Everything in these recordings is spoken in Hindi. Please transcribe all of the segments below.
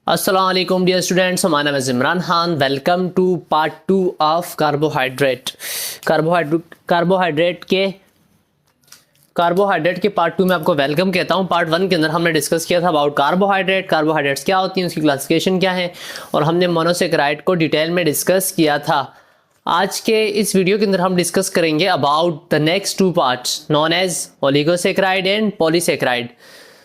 अस्सलाम वालेकुम डियर स्टूडेंट्स, हमारा नाम है Imran Khan. Welcome to part 2 of carbohydrate के पार्ट 2 में आपको वेलकम कहता हूँ। पार्ट 1 के अंदर हमने डिस्कस किया था अबाउट कार्बोहाइड्रेट्स क्या होती हैं, उसकी क्लासिफिकेशन क्या है, और हमने मोनोसेकेराइड को डिटेल में डिस्कस किया था। आज के इस वीडियो के अंदर हम डिस्कस करेंगे about the next 2 parts known oligosaccharide and polysaccharide.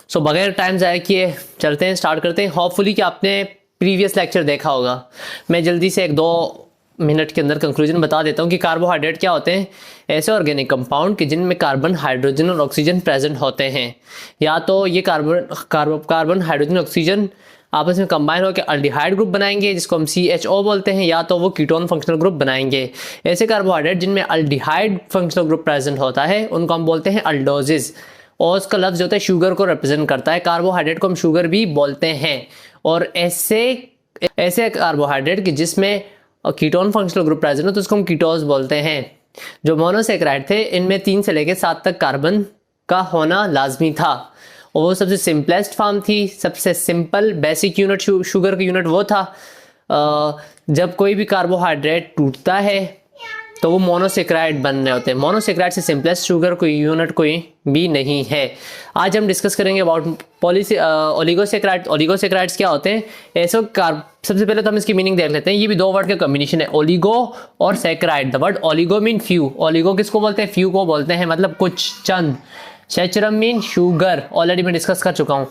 So बगैर टाइम ज़ाया किए चलते हैं, स्टार्ट करते हैं। होपफुली कि आपने प्रीवियस लेक्चर देखा होगा। मैं जल्दी से 1-2 मिनट के अंदर कंक्लूजन बता देता हूँ कि कार्बोहाइड्रेट क्या होते हैं। ऐसे ऑर्गेनिक कंपाउंड कि जिनमें कार्बन, हाइड्रोजन और ऑक्सीजन प्रेजेंट होते हैं। या तो ये कार्बन हाइड्रोजन ऑक्सीजन आपस में कंबाइन होकर अल्डिहाइड ग्रुप बनाएंगे जिसको हम CHO बोलते हैं, या तो वो कीटोन फंक्शनल ग्रुप बनाएंगे। ऐसे कार्बोहाइड्रेट जिनमें अल्डिहाइड फंक्शनल ग्रुप प्रेजेंट होता है उनको हम बोलते हैं अल्डोजिस, और उसका लफ्ज़ जो होता है शुगर को रिप्रेजेंट करता है। कार्बोहाइड्रेट को हम शुगर भी बोलते हैं। और ऐसे कार्बोहाइड्रेट कि जिसमें कीटोन फंक्शनल ग्रुप प्रेजेंट हो तो उसको हम कीटोज बोलते हैं। जो मोनोसेकेराइड थे इनमें 3 से लेकर 7 तक कार्बन का होना लाजमी था, और वो सबसे सिंपलेस्ट फॉर्म थी। सबसे सिंपल बेसिक यूनिट शुगर का यूनिट वो था। जब कोई भी कार्बोहाइड्रेट टूटता है तो वो मोनोसेकेराइड बन रहे होते हैं। मोनोसेकेराइड से सिंपलेस्ट शुगर कोई यूनिट कोई भी नहीं है। आज हम डिस्कस करेंगे अबाउट ओलिगोसेकेराइड। ओलिगोसेकेराइड्स क्या होते हैं? सबसे पहले तो हम इसकी मीनिंग देख लेते हैं। ये भी 2 वर्ड का कॉम्बिनेशन है, ओलिगो और saccharide. The word oligo mean few. Oligo किसको बोलते हैं? फ्यू को बोलते हैं, मतलब कुछ, चंद। सैचुरम मीन शुगर, ऑलरेडी मैं डिस्कस कर चुका हूँ।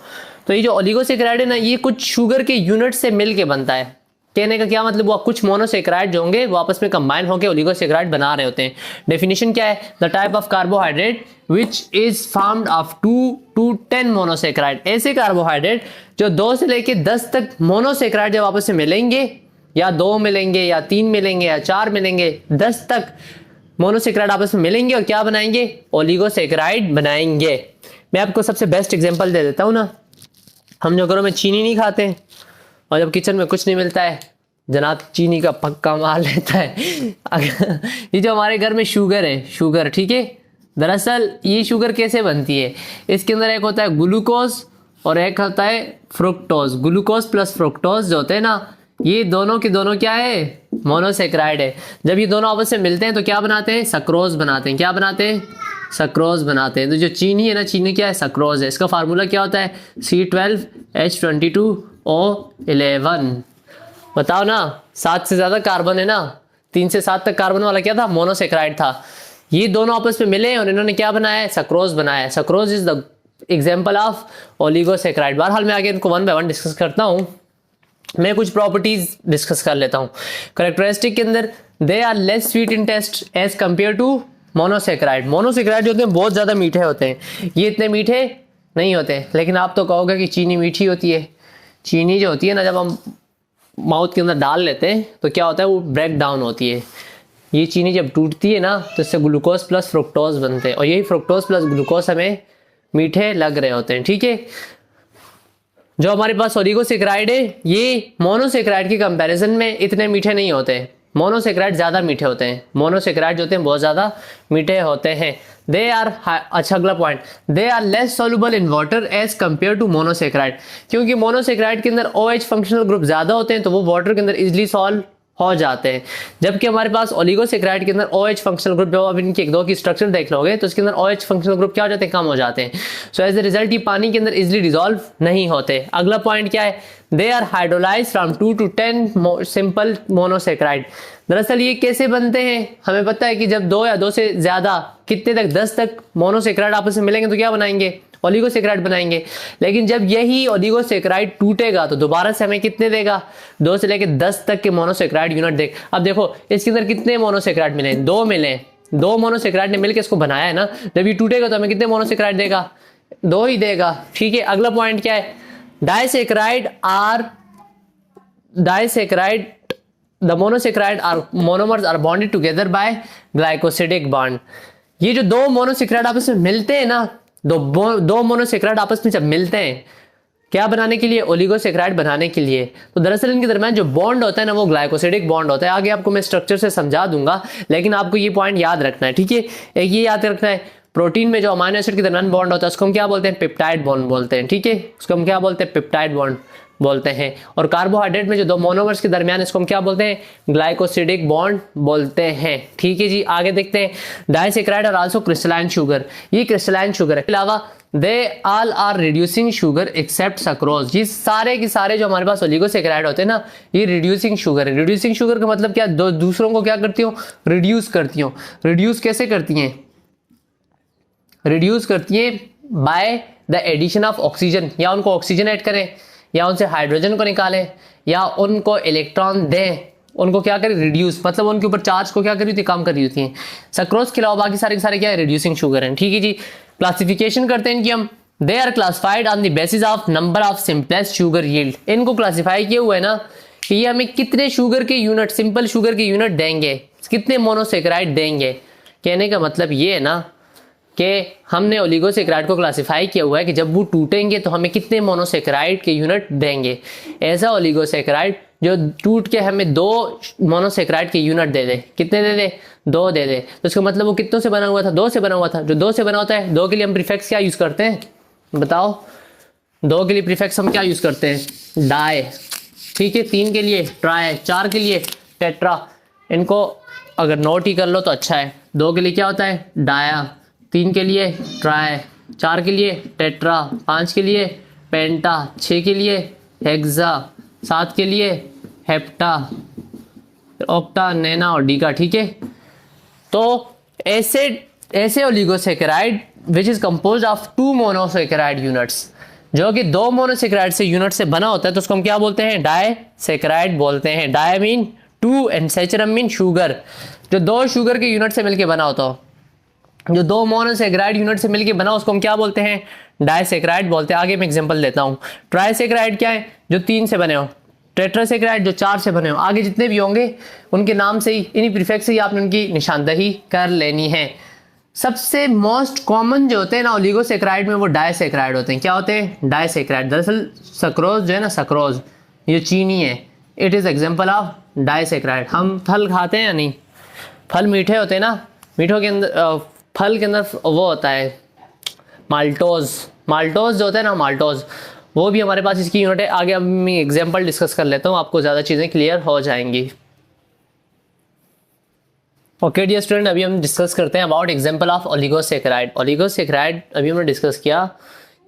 तो ये जो ओलिगोसेकेराइड है ना, ये कुछ शुगर के यूनिट से मिल के बनता है। कहने का क्या मतलब, वो कुछ मोनोसेकेराइड जो होंगे वो आपस में कंबाइन होकर ओलिगोसेकेराइड बना रहे होते हैं। डेफिनेशन क्या है? The type of carbohydrate which is formed of 2 to 10 monosaccharide. ऐसे कार्बोहाइड्रेट जो 2 से लेके 10 तक मोनोसेकेराइड जब आपस में मिलेंगे, या 2 मिलेंगे, या 3 मिलेंगे, या 4 मिलेंगे, 10 तक मोनोसेकेराइड आपस में मिलेंगे और क्या बनाएंगे? ओलिगोसेकेराइड बनाएंगे। मैं आपको सबसे बेस्ट एग्जाम्पल दे देता हूँ ना। हम जो घरों में चीनी नहीं खाते हैं, और जब किचन में कुछ नहीं मिलता है जनाब चीनी का पक्का मार लेता है। ये जो हमारे घर में शुगर है, शुगर, ठीक है, दरअसल ये शुगर कैसे बनती है? इसके अंदर एक होता है ग्लूकोज और एक होता है फ्रुक्टोज। ग्लूकोज प्लस फ्रुक्टोज जो होते हैं ना, ये दोनों के दोनों क्या है? मोनोसेकेराइड है। जब ये दोनों आपस में मिलते हैं तो क्या बनाते हैं? सक्रोज बनाते हैं। क्या बनाते हैं? सक्रोज बनाते हैं। तो जो चीनी है ना, चीनी क्या है? सक्रोज है। इसका फार्मूला क्या होता है? C12H22O11। बताओ ना, 7 से ज़्यादा कार्बन है ना, 3 से 7 तक कार्बन वाला क्या था? मोनोसेकेराइड था। ये दोनों आपस में मिले और इन्होंने क्या बनाया है? सक्रोज बनाया है। Sucrose is the example of oligosaccharide. बहरहाल मैं आगे इनको 1 by 1 डिस्कस करता हूँ। मैं कुछ प्रॉपर्टीज डिस्कस कर लेता हूँ। करेक्टरिस्टिक के अंदर, they are less sweet in taste as compare to monosaccharide. Monosaccharide जो होते हैं बहुत ज़्यादा मीठे होते हैं, ये इतने मीठे नहीं होते। लेकिन आप तो कहोगे कि चीनी मीठी होती है। चीनी जो होती है ना, जब हम माउथ के अंदर डाल लेते हैं तो क्या होता है? वो ब्रेक डाउन होती है। ये चीनी जब टूटती है ना तो इससे ग्लूकोज प्लस फ्रुक्टोज बनते हैं, और यही फ्रुक्टोज प्लस ग्लूकोज हमें मीठे लग रहे होते हैं, ठीक है। जो हमारे पास ओलिगोसेकेराइड है ये मोनोसेकेराइड की कंपैरिजन में इतने मीठे नहीं होते। मोनोसेकेराइड ज़्यादा मीठे होते हैं। मोनोसेकेराइड जो होते हैं बहुत ज़्यादा मीठे होते हैं। दे आर, अच्छा अगला point, they are less soluble in water as compare to monosaccharide. क्योंकि मोनोसेकेराइड के अंदर OH फंक्शनल ग्रुप ज़्यादा होते हैं तो वो वाटर के अंदर इजिली सॉल्व हो जाते हैं। जबकि हमारे पास ओलिगोसेकेराइड के अंदर OH फंक्शनल ग्रुप, जो अब इनकी 1-2 की स्ट्रक्चर देख लोगे तो इसके अंदर OH फंक्शनल ग्रुप क्या हो जाते हैं? कम हो जाते हैं। सो एज ए रिजल्ट ये पानी के अंदर इजिली डिजोल्व नहीं होते। अगला पॉइंट क्या है? They are hydrolyse from 2 to 10 simple monosaccharide. दरअसल ये कैसे बनते हैं? हमें पता है कि जब 2 या 2 से ज्यादा, कितने तक, 10 तक मोनोसेकेराइड आपस में मिलेंगे तो क्या बनाएंगे? ओलिगोसेकेराइड बनाएंगे। लेकिन जब यही ओलिगोसेकेराइड टूटेगा तो दोबारा से हमें कितने देगा? 2 से लेकर 10 तक के मोनोसेकेराइड यूनिट देगा। अब देखो इसके अंदर कितने मोनोसेकेराइड मिले? 2 मिले। 2 मोनोसेकेराइड ने मिलकर इसको बनाया है ना। जब ये टूटेगा तो हमें कितने मोनोसेकेराइड देगा? 2 ही देगा, ठीक है। अगला पॉइंट क्या है? Disaccharide, the monosaccharide are monomers are bonded together by glycosidic bond। ये जो 2 मोनोसेकेराइड आपस में मिलते हैं ना, दो मोनोसेकेराइड आपस में जब मिलते हैं क्या बनाने के लिए? ओलिगोसेकेराइड बनाने के लिए। तो दरअसल इनके दरमियान जो बॉन्ड होता है ना वो ग्लाइकोसिडिक बॉन्ड होता है। आगे आपको मैं स्ट्रक्चर से समझा दूंगा, लेकिन आपको ये पॉइंट याद रखना है, ठीक है। एक ये याद रखना है, प्रोटीन में जो अमाइनो एसिड के दरमियान बॉन्ड होता है उसको हम क्या बोलते हैं? पेप्टाइड बॉन्ड बोलते हैं, ठीक है। उसको हम क्या बोलते हैं? Peptide bond. बोलते हैं। और कार्बोहाइड्रेट में जो दो मोनोमर्स के दरमियान, इसको हम क्या बोलते हैं? ग्लाइकोसिडिक बॉन्ड बोलते हैं। ठीक है जी, आगे देखते हैं। डाइसैकेराइड और आल्सो क्रिस्टलाइन शुगर, ये क्रिस्टलाइन शुगर है। अलावा they all are reducing sugar except sucrose, ये सारे के सारे जो हमारे पास ओलिगोसैकेराइड होते हैं ना, ये रिड्यूसिंग शुगर है। रिड्यूसिंग शुगर का मतलब क्या? दूसरों को क्या करती हूँ? रिड्यूस करती हूँ। रिड्यूस कैसे करती हैं? रिड्यूस करती है by the addition of oxygen, या उनको ऑक्सीजन ऐड करें, या उनसे हाइड्रोजन को निकालें, या उनको इलेक्ट्रॉन दें, उनको क्या करें? रिड्यूस, मतलब उनके ऊपर चार्ज को क्या करी होती है? कम करी होती है। सक्रोज के अलावा बाकी सारे के सारे क्या है? रिड्यूसिंग शुगर हैं। ठीक है जी, क्लासिफिकेशन करते हैं इनकी हम। They are classified on the basis of number of simplest sugar yield, इनको क्लासिफाई किया हुआ है ना कि ये हमें कितने शुगर के यूनिट, सिंपल शुगर के यूनिट देंगे, कितने मोनोसैकेराइड देंगे। कहने का मतलब ये है ना कि हमने ओलिगोसैकेराइड को क्लासिफाई किया हुआ है कि जब वो टूटेंगे तो हमें कितने मोनोसैकेराइड के यूनिट देंगे। ऐसा ओलिगोसैकेराइड जो टूट के हमें 2 मोनोसैकेराइड के यूनिट दे दे, कितने दे दे? 2 दे दे। तो इसका मतलब वो कितनों से बना हुआ था? 2 से बना हुआ था। जो 2 से बना होता है, 2 के लिए हम प्रीफिक्स क्या यूज करते हैं? बताओ, 2 के लिए प्रीफिक्स हम क्या यूज करते हैं? डाई। ठीक है, 3 के लिए ट्राई, 4 के लिए टेट्रा। इनको अगर नोट ही कर लो तो अच्छा है। 2 के लिए क्या होता है? डाया, 3 के लिए ट्राई, 4 के लिए टेट्रा, 5 के लिए पेंटा, 6 के लिए हेक्सा, 7 के लिए हेप्टा, ऑक्टा, नैना और डीका। ठीक है, तो ऐसे oligosaccharide which is composed of 2 monosaccharide units, जो कि 2 मोनोसैकेराइड से यूनिट से बना होता है, तो उसको हम क्या बोलते हैं? डाइसैकेराइड बोलते हैं। Di mean 2 and saccharum mean sugar, जो 2 शुगर के यूनिट से मिलकर बना होता हो, जो 2 मोनोसैकेराइड यूनिट से मिलकर बना उसको हम क्या बोलते हैं? डाइसैकेराइड बोलते हैं। आगे मैं एग्जांपल देता हूँ। ट्राइसैकेराइड क्या है? जो 3 से बने हो। टेट्रासैकेराइड जो 4 से बने हो। आगे जितने भी होंगे उनके नाम से ही, इन्हीं प्रीफिक्स से ही आपने उनकी निशानदही कर लेनी है। सबसे मोस्ट कॉमन जो होते हैं ना ओलिगोसैकेराइड में, वो डाइसैकेराइड होते हैं। क्या होते हैं? डाइसैकेराइड। दरअसल सक्रोज जो है ना, सक्रोज ये चीनी है, it is example of disaccharide. हम फल खाते हैं या नहीं? फल मीठे होते हैं ना, मीठों के अंदर फल के अंदर वो होता है माल्टोज। माल्टोज जो होता है ना, माल्टोज, वो भी हमारे पास इसकी यूनिट है। आगे अब मैं एग्जांपल डिस्कस कर लेता हूँ, आपको ज़्यादा चीज़ें क्लियर हो जाएंगी। ओके डियर स्टूडेंट, अभी हम डिस्कस करते हैं about example of oligosaccharide. Oligosaccharide अभी हमने डिस्कस किया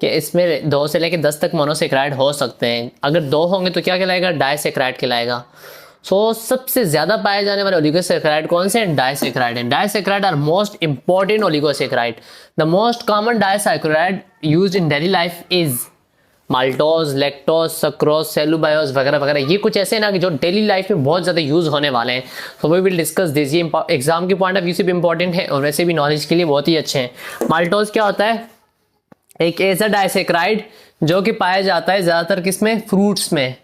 कि इसमें 2 से लेकर 10 तक मोनोसैकेराइड हो सकते हैं। अगर 2 होंगे तो क्या कहलाएगा? डाइसैकेराइड कहलाएगा। सबसे ज्यादा पाए जाने वाले ओलिगोसैकेराइड कौन से हैं? डाइसैकेराइड हैं। Disaccharide are most important oligosaccharide. The most common disaccharide used in daily life is maltose, lactose, sucrose, cellulose वगैरह वगैरह। ये कुछ ऐसे ना कि जो डेली लाइफ में बहुत ज़्यादा यूज़ होने वाले हैं। So we will discuss this. ये एग्जाम के पॉइंट ऑफ व्यू से भी इंपॉर्टेंट है और वैसे भी नॉलेज के लिए बहुत ही अच्छे हैं। माल्टोज क्या होता है? एक ऐसा डाइसैकेराइड जो कि पाया जाता है ज़्यादातर किसमें? फ्रूट्स में।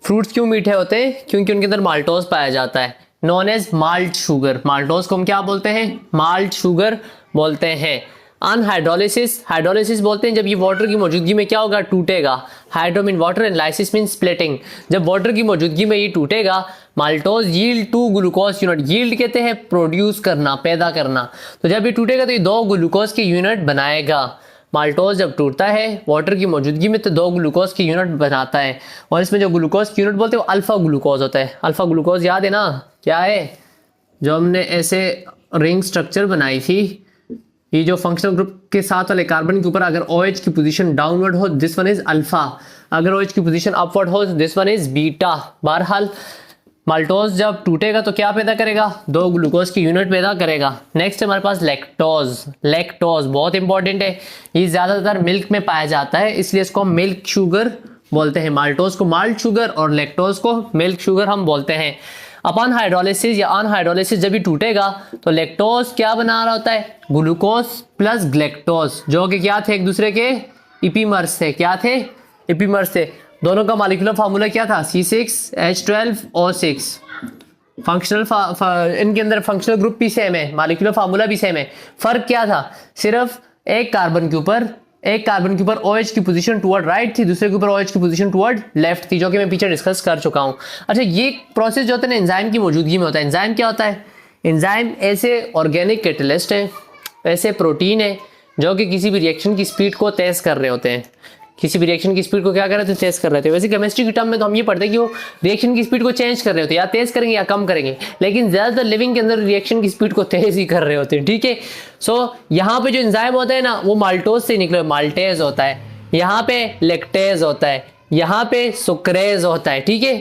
फ्रूट्स क्यों मीठे होते हैं? क्योंकि उनके अंदर माल्टोज पाया जाता है, known as malt sugar. Maltose को हम क्या बोलते हैं? माल्ट शुगर बोलते हैं। अनहाइड्रोलिसिस, हाइड्रोलिसिस बोलते हैं जब ये वाटर की मौजूदगी में क्या होगा? टूटेगा। Hydro mean water and lysis mean splitting. जब वाटर की मौजूदगी में ये टूटेगा, maltose yield 2 glucose unit. Yield कहते हैं प्रोड्यूस करना, पैदा करना। तो जब ये टूटेगा तो ये 2 ग्लूकोज के यूनिट बनाएगा। माल्टोज जब टूटता है वाटर की मौजूदगी में तो 2 ग्लूकोज की यूनिट बनाता है, और इसमें जो ग्लूकोज की यूनिट बोलते हैं वो अल्फा ग्लूकोज होता है। अल्फा ग्लूकोज याद है ना? क्या है? जो हमने ऐसे रिंग स्ट्रक्चर बनाई थी, ये जो फंक्शनल ग्रुप के साथ वाले कार्बन के ऊपर अगर OH की पोजीशन डाउनवर्ड हो, दिस वन इज अल्फा। अगर OH की पोजीशन अपवर्ड हो, दिस वन इज बीटा। बहरहाल माल्टोज जब टूटेगा तो क्या पैदा करेगा? 2 ग्लूकोज की यूनिट पैदा करेगा। नेक्स्ट हमारे पास लैक्टोज। लैक्टोज बहुत इंपॉर्टेंट है, ये ज्यादातर मिल्क में पाया जाता है, इसलिए इसको हम मिल्क शुगर बोलते हैं। माल्टोज को माल्ट शुगर और लैक्टोज को मिल्क शुगर हम बोलते हैं। अपॉन हाइड्रोलिसिस या अनहाइड्रोलिसिस जब भी टूटेगा तो लैक्टोज क्या बना रहा होता है? ग्लूकोज प्लस ग्लैक्टोज, जो कि क्या थे? एक दूसरे के इपीमर्स थे। क्या थे? इपीमर्स थे। दोनों का मॉलिक्यूलर फार्मूला क्या था? C6H12O6। फंक्शनल इनके अंदर फंक्शनल ग्रुप भी सेम है, मॉलिक्यूलर फार्मूला भी सेम है। फर्क क्या था? सिर्फ एक कार्बन के ऊपर OH की पोजीशन टुवर्ड राइट थी, दूसरे के ऊपर OH की पोजीशन टुवर्ड लेफ्ट थी, जो कि मैं पीछे डिस्कस कर चुका हूं। अच्छा, ये प्रोसेस जो होता है ना एंजाइम की मौजूदगी में होता है। एंजाइम क्या होता है? एंजाइम ऐसे ऑर्गेनिक कैटलिस्ट हैं, ऐसे प्रोटीन है जो कि किसी भी रिएक्शन की स्पीड को तेज कर रहे होते हैं। किसी भी रिएक्शन की स्पीड को क्या कर रहे थे, तेज कर रहे थे। वैसे केमिस्ट्री की टर्म में तो हम ये पढ़ते हैं कि वो रिएक्शन की स्पीड को चेंज कर रहे होते हैं, या तेज करेंगे या कम करेंगे, लेकिन ज्यादातर लिविंग के अंदर रिएक्शन की स्पीड को तेज ही कर रहे होते हैं, ठीक है। सो यहाँ पे जो एंजाइम होता है ना वो माल्टोज से निकले, माल्टेज होता है, यहाँ पे लेक्टेज होता है, यहाँ पे सुक्रेज होता है, ठीक है।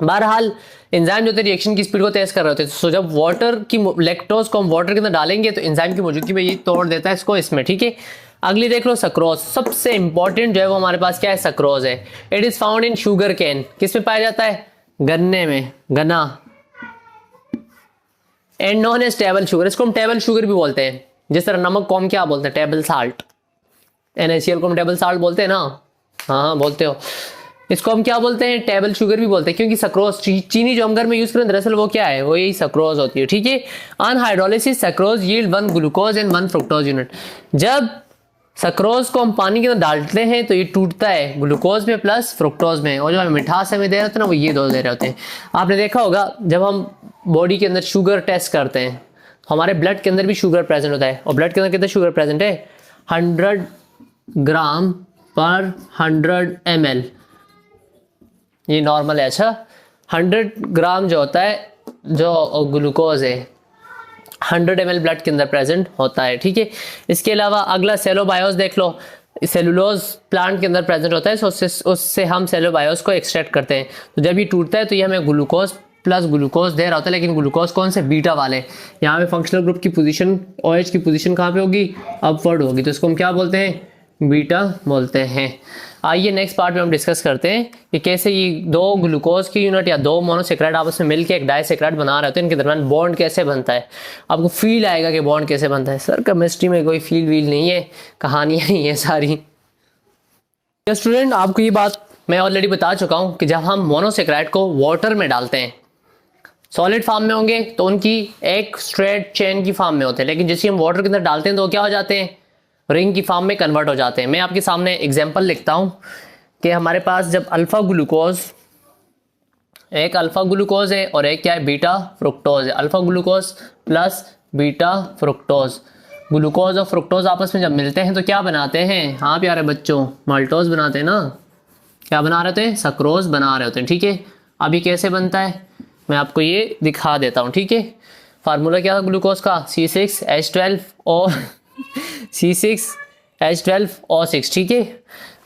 बहरहाल एंजाइम जो होते हैं रिएक्शन की स्पीड को तेज कर रहे होते हैं। सो जब वाटर की लेक्टोज को हम वाटर के अंदर डालेंगे तो एंजाइम की मौजूदगी में ये तोड़ देता है इसको इसमें, ठीक है। अगली देख लो सक्रोज, सबसे इंपॉर्टेंट जो है वो हमारे पास क्या है, सक्रोज है। It is found in sugar cane, किस में पाया जाता है, गन्ने में, गन्ना। And known as table sugar, इसको हम टेबल शुगर भी बोलते हैं, जिस तरह नमक को हम क्या बोलते हैं, टेबल साल्ट। NaCl को हम टेबल साल्ट बोलते हैं ना, हाँ बोलते हो। इसको हम क्या बोलते हैं, टेबल शुगर भी बोलते हैं, क्योंकि सक्रोज चीनी जो हम घर में यूज करें दरअसल वो क्या है, वो यही सक्रोज होती है, ठीक है। On hydrolysis sucrose yield 1 glucose and 1 fructose unit. जब सक्रोज को हम पानी के अंदर डालते हैं तो ये टूटता है ग्लूकोज में प्लस फ्रुक्टोज में, और जो हमें मिठास हमें दे रहे होते हैं ना वो ये दो दे रहे होते हैं। आपने देखा होगा जब हम बॉडी के अंदर शुगर टेस्ट करते हैं, हमारे ब्लड के अंदर भी शुगर प्रेजेंट होता है, और ब्लड के अंदर कितना शुगर प्रेजेंट है, 100 ग्राम पर 100 ml, ये नॉर्मल है। अच्छा 100 ग्राम जो होता है जो ग्लूकोज है 100 ml ब्लड के अंदर प्रेजेंट होता है, ठीक है। इसके अलावा अगला सेलोबायोस देख लो, सेलुलोज प्लांट के अंदर प्रेजेंट होता है, सो उससे हम सेलोबायोस को एक्सट्रैक्ट करते हैं। तो जब ये टूटता है तो ये हमें ग्लूकोज प्लस ग्लूकोज दे रहा होता है, लेकिन ग्लूकोज कौन से, बीटा वाले। यहाँ पे फंक्शनल ग्रुप की पोजीशन OH की पोजीशन कहाँ पे होगी, अपवर्ड होगी, तो इसको हम क्या बोलते हैं, बीटा बोलते हैं। आइए नेक्स्ट पार्ट में हम डिस्कस करते हैं कि कैसे ये दो ग्लूकोज की यूनिट या दो मोनोसेक्राइड आपस में मिलकर एक डाइसेक्राइड बना रहे होते हैं, इनके दरमियान बॉन्ड कैसे बनता है। आपको फील आएगा कि बॉन्ड कैसे बनता है। सर केमिस्ट्री में कोई फील वील नहीं है, कहानियां ही है सारी। स्टूडेंट आपको ये बात मैं ऑलरेडी बता चुका हूं कि जब हम मोनोसेक्राइड को वाटर में डालते हैं, सॉलिड फॉर्म में होंगे तो उनकी एक स्ट्रेट चेन की फॉर्म में होते हैं, लेकिन जैसे हम वाटर के अंदर डालते हैं तो क्या हो जाते हैं, रिंग की फॉर्म में कन्वर्ट हो जाते हैं। मैं आपके सामने एग्जांपल लिखता हूं कि हमारे पास जब अल्फा ग्लूकोज, एक अल्फा ग्लूकोज है और एक क्या है, बीटा फ्रुक्टोज है। Alpha glucose plus beta fructose, glucose और फ्रुक्टोज आपस में जब मिलते हैं तो क्या बनाते हैं, हाँ प्यारे बच्चों, माल्टोज बनाते हैं ना। क्या बना रहे होते हैं, सक्रोज बना रहे होते हैं, ठीक है। अभी कैसे बनता है मैं आपको ये दिखा देता हूँ, ठीक है। फार्मूला क्या था ग्लूकोज का, C6H12O C6H12O6, ठीक है।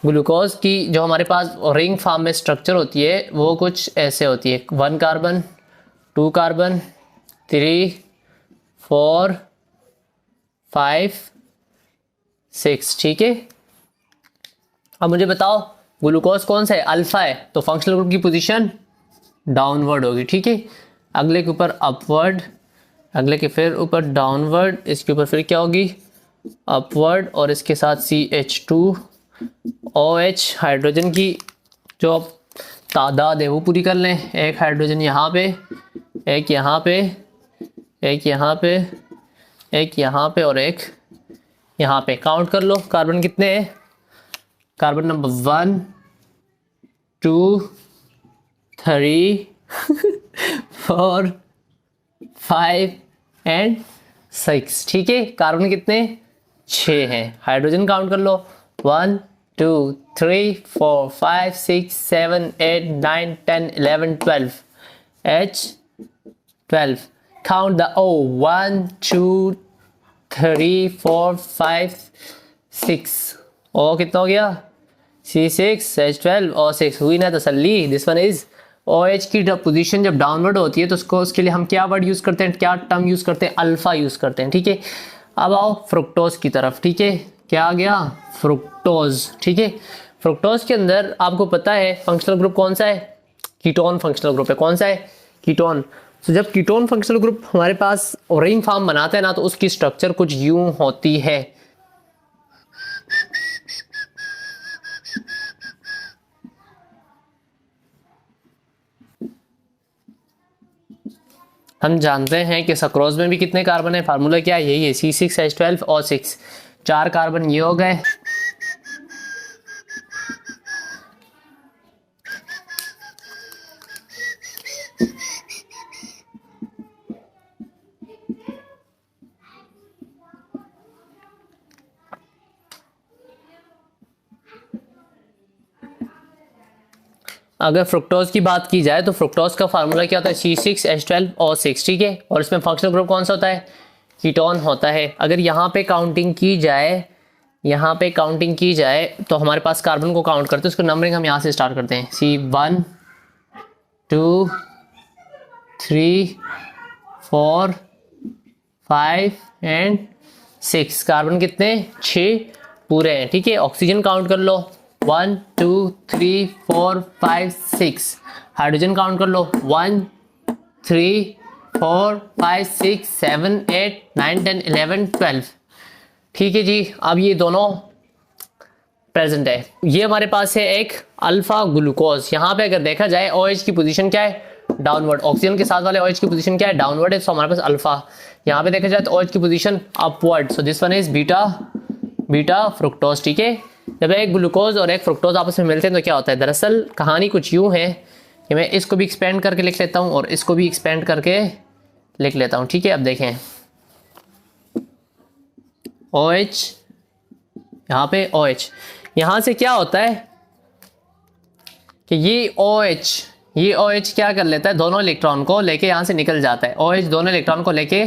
ग्लूकोज की जो हमारे पास रिंग फॉर्म में स्ट्रक्चर होती है वो कुछ ऐसे होती है, 1 कार्बन 2 कार्बन 3 4 5 6, ठीक है। अब मुझे बताओ ग्लूकोज कौन सा है, अल्फा है, तो फंक्शनल ग्रुप की पोजीशन डाउनवर्ड होगी, ठीक है। अगले के ऊपर अपवर्ड, अगले के फिर ऊपर डाउनवर्ड, इसके ऊपर फिर क्या होगी, अपवर्ड, और इसके साथ CH2OH हाइड्रोजन की जो तादाद है वो पूरी कर लें। एक हाइड्रोजन यहाँ पे, एक यहाँ पे, एक यहाँ पे, एक यहाँ पे और एक यहाँ पे। काउंट कर लो कार्बन कितने हैं, कार्बन नंबर 1 2 3 4 5 एंड 6, ठीक है। कार्बन कितने, 6 हैं। हाइड्रोजन काउंट कर लो, 1 2 3 4 5 6 7 8 9 10 11 12, H12। काउंट द O, 1 2 3 4 5 6, ओ कितना हो गया, C6H12O6। हुई ना तसल्ली, दिस वन इज OH की पोजीशन जब डाउनवर्ड होती है तो उसके लिए हम क्या वर्ड यूज करते हैं, क्या टर्म यूज करते हैं, अल्फा यूज करते हैं, ठीक है। अब आओ फ्रुक्टोज की तरफ, ठीक है। क्या आ गया, फ्रुक्टोज, ठीक है। फ्रुक्टोज के अंदर आपको पता है फंक्शनल ग्रुप कौन सा है, कीटोन फंक्शनल ग्रुप है। कौन सा है, कीटोन। तो जब कीटोन फंक्शनल ग्रुप हमारे पास रिंग फॉर्म बनाता है ना तो उसकी स्ट्रक्चर कुछ यूं होती है। हम जानते हैं कि सक्रोज में भी कितने कार्बन है, फार्मूला क्या है, यही है, C6H12O6। 4 कार्बन ये हो गए, अगर फ्रुक्टोज की बात की जाए तो फ्रुक्टोज का फार्मूला क्या होता है, C6H12O6, ठीक है। और इसमें फंक्शनल ग्रुप कौन सा होता है, कीटोन होता है। अगर यहाँ पे काउंटिंग की जाए, तो हमारे पास कार्बन को काउंट करते हैं, उसको नंबरिंग हम यहाँ से स्टार्ट करते हैं। C1 2 3 4 5 and 6। कार्बन कितने, 6 पूरे हैं, ठीक है। ऑक्सीजन काउंट कर लो, 1 2 3 4 5 6। हाइड्रोजन काउंट कर लो, 1 3 4 5 6 7 8 9 10 11 12, ठीक है जी। अब ये दोनों प्रेजेंट है। ये हमारे पास है एक अल्फा ग्लूकोज। यहाँ पे अगर देखा जाए OH की पोजीशन क्या है, डाउनवर्ड। ऑक्सीजन के साथ वाले OH की पोजीशन क्या है, डाउनवर्ड है, तो हमारे पास अल्फा। यहाँ पे देखा जाए तो OH की position upward, so this one is beta fructose, ठीक है। जब एक ग्लूकोज और एक फ्रुक्टोज आपस में मिलते हैं तो क्या होता है, दरअसल कहानी कुछ यूं है कि मैं इसको भी एक्सपेंड करके लिख लेता हूँ और इसको भी एक्सपेंड करके लिख लेता हूँ, ठीक है। अब देखें OH, यहाँ पे OH, यहाँ से क्या होता है कि ये OH क्या कर लेता है, दोनों इलेक्ट्रॉन को लेके यहाँ से निकल जाता है। OH दोनों इलेक्ट्रॉन को लेके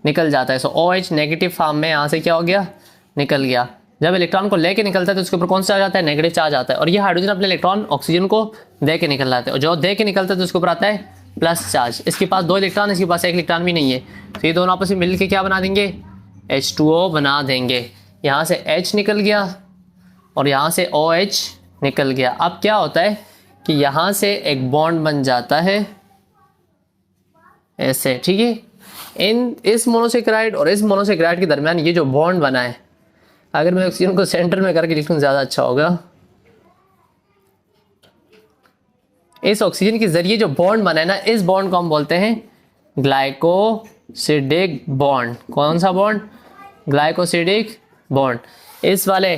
निकल जाता है, सो OH नेगेटिव फॉर्म में यहाँ से क्या हो गया, निकल गया। जब इलेक्ट्रॉन को लेके निकलता है तो उसके ऊपर कौन सा आ जाता है, नेगेटिव चार्ज आता है। और ये हाइड्रोजन अपने इलेक्ट्रॉन ऑक्सीजन को दे के निकल जाते हैं, और जो दे के निकलता है तो उसके ऊपर आता है प्लस चार्ज। इसके पास 2 इलेक्ट्रॉन, इसके पास 1 इलेक्ट्रॉन भी नहीं है, तो ये दोनों आपस में मिल के क्या बना देंगे, H2O बना देंगे। यहाँ से H निकल गया और यहाँ से OH निकल गया। अब क्या होता है कि यहाँ से एक बॉन्ड बन जाता है ऐसे, ठीक है। इस मोनोसेक्राइड और इस मोनोसेक्राइड के दरमियान ये जो बॉन्ड बना है, अगर मैं ऑक्सीजन को सेंटर में करके लिखूं ज़्यादा अच्छा होगा। इस ऑक्सीजन के जरिए जो बॉन्ड बना है ना, इस बॉन्ड को हम बोलते हैं ग्लाइकोसिडिक बॉन्ड। कौन सा बॉन्ड, ग्लाइकोसिडिक बॉन्ड। इस वाले